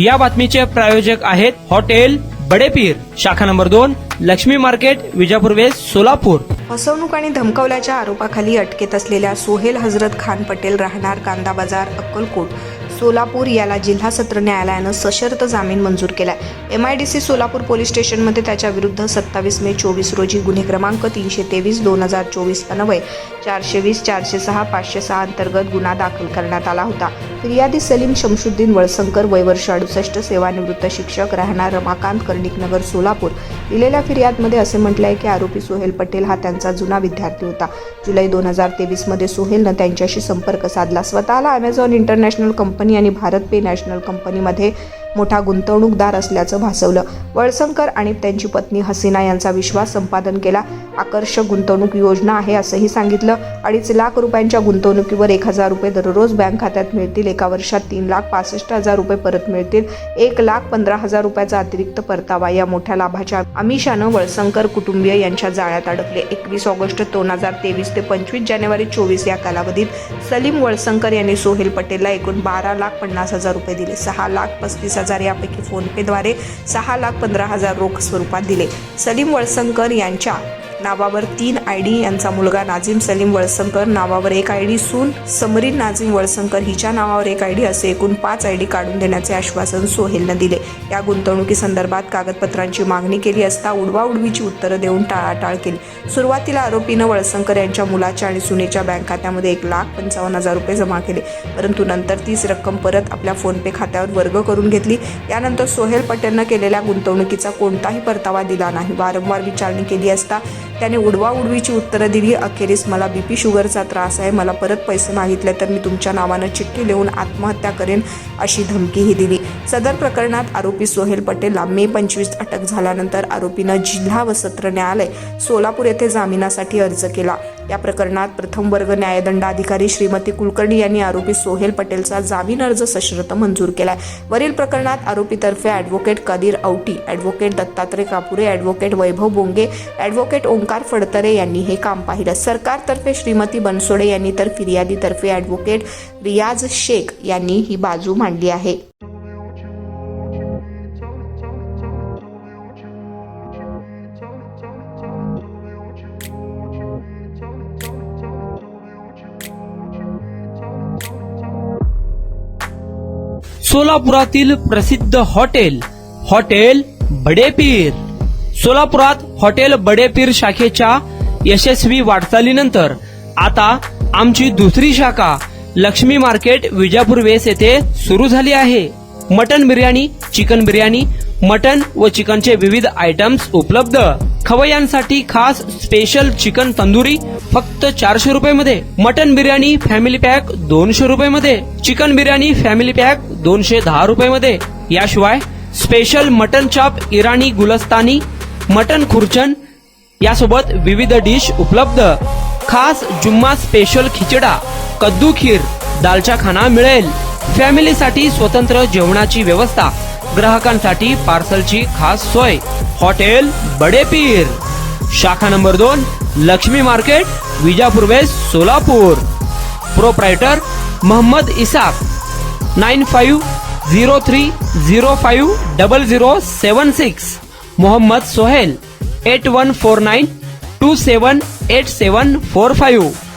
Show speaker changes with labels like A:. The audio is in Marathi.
A: या बातमीचे प्रायोजक आहेत हॉटेल बडेपीर, शाखा number 2, Lakshmi market, Vijapur west, Solapur.
B: फसवणूक आणि धमकावल्याच्या आरोपाखाली अटकेत असलेल्या सोहेल हजरत खान पटेल, राहणार कांदा बाजार, अक्कलकोट, सोलापूर याला जिल्हा सत्र न्यायालयानं सशर्त जामीन मंजूर केलाय। MIDC सोलापूर पोलीस स्टेशनमध्ये त्याच्या विरुद्ध 27 मे 24 रोजी गुन्हे क्रमांक 323/2024 अन्वये 420, 406, 506 अंतर्गत गुन्हा दाखल करण्यात आला होता। फिर्यादी सलीम शमशुद्दीन वळसंकर, वय वर्ष 68, सेवानिवृत्त शिक्षक, राहणार रमाकांत कर्णिक नगर, सोलापूर। दिलेल्या फिर्यादमध्ये असे म्हटले आहे की आरोपी सोहेल पटेल हा त्यांचा जुना विद्यार्थी होता। जुलै 2023 मध्ये सोहेलनं त्यांच्याशी संपर्क साधला। स्वतःला अमेझॉन इंटरनॅशनल कंपनी आणि भारत पे नॅशनल कंपनीमध्ये मोठा गुंतवणूकदार असल्याचं भासवलं। वळसंकर आणि त्यांची पत्नी हसीना यांचा विश्वास संपादन केला। आकर्षक गुंतवणूक योजना आहे असंही सांगितलं। 2.5 लाख रुपयांच्या गुंतवणुकीवर 1,000 रुपये दररोज बँक खात्यात मिळतील। एका वर्षात 3,65,000 रुपये परत मिळतील। 1,15,000 रुपयाचा अतिरिक्त परतावा। या मोठ्या लाभाच्या आमिषानं वळसंकर कुटुंबीय यांच्या जाळ्यात अडकले। 21 ऑगस्ट 2023 ते 25 जानेवारी 24 या कालावधीत सलीम वळसंकर यांनी सोहेल पटेलला एकूण 12,50,000 रुपये दिले। 6,35,000 यापैकी फोनपेद्वारे 6,15,000 रोख स्वरूपात दिले। सलीम वळसंकर यांच्या नावावर 3 ID, यांचा मुलगा नाझीम सलीम वळसंकर नावावर 1 ID, सून समरीन नाझीम वळसंकर हिच्या नावावर 1 ID असे एकूण 5 ID काढून देण्याचे आश्वासन सोहेलनं दिले। या गुंतवणुकीसंदर्भात कागदपत्रांची मागणी केली असता उडवाउडवीची उत्तरं देऊन टाळाटाळ केली। सुरुवातीला आरोपीनं वळसंकर यांच्या मुलाच्या आणि सुनेच्या बँक खात्यामध्ये 1,55,000 रुपये जमा केले, परंतु नंतर तीच रक्कम परत आपल्या फोनपे खात्यावर वर्ग करून घेतली। यानंतर सोहेल पटेलनं केलेल्या गुंतवणुकीचा कोणताही परतावा दिला नाही। वारंवार विचारणी केली असता त्याने उडवाउडवीची उत्तरं दिली। अखेरीस मला BP शुगरचा त्रास आहे, मला परत पैसे मागितले तर मी तुमच्या नावानं चिठ्ठी लिहून आत्महत्या करेन अशी धमकीही दिली। सदर प्रकरणात आरोपी सोहेल पटेलला मे 25 अटक झाल्यानंतर आरोपीनं जिल्हा व सत्र न्यायालय सोलापूर येथे जामिनासाठी अर्ज केला। या प्रकरणात प्रथम वर्ग न्यायदंडाधिकारी श्रीमती कुलकर्णी यांनी आरोपी सोहेल पटेलचा जामीन अर्ज सशर्त मंजूर केलाय। वरील प्रकरणात आरोपीतर्फे advocate Kadir Auti, advocate Dattatray Kapure, advocate Vaibhav Bonge, advocate Omkar Phadtare यांनी हे काम पाहिलं। सरकारतर्फे श्रीमती बनसोडे यांनी तर फिर्यादीतर्फे ॲडव्होकेट रियाज शेख यांनी ही बाजू मांडली आहे।
A: सोलापुरातील प्रसिद्ध हॉटेल बडेपीर। सोलापुरात हॉटेल बडेपीर शाखेच्या यशस्वी वाटचालीनंतर आता आमची दुसरी शाखा लक्ष्मी मार्केट, विजापूर वेस्ट येथे सुरू झाली आहे। Mutton biryani, chicken biryani, mutton व चिकनचे विविध आयटम्स उपलब्ध। खवय्यांसाठी खास स्पेशल चिकन तंदुरी फक्त 400 रुपये मध्ये, मटन बिर्याणी फॅमिली पॅक 200 रुपये मध्ये, चिकन बिर्याणी फॅमिली पॅक 210 रुपये मध्ये। याशिवाय स्पेशल मटन चाप, इराणी गुलस्तानी, मटन खुर्चन यासोबत विविध डिश उपलब्ध। खास जुम्मा स्पेशल खिचडा, कद्दू खीर, दालचा खाना मिळेल। फॅमिलीसाठी स्वतंत्र जेवणाची व्यवस्था, ग्राहकांसाठी पार्सलची खास सोय। हॉटेल बडेपीर, शाखा number 2, Lakshmi market, Vijapur west, Solapur. Proprietor Mohammad Isaq, 9503050076। Mohammad Sohail, 8149278745।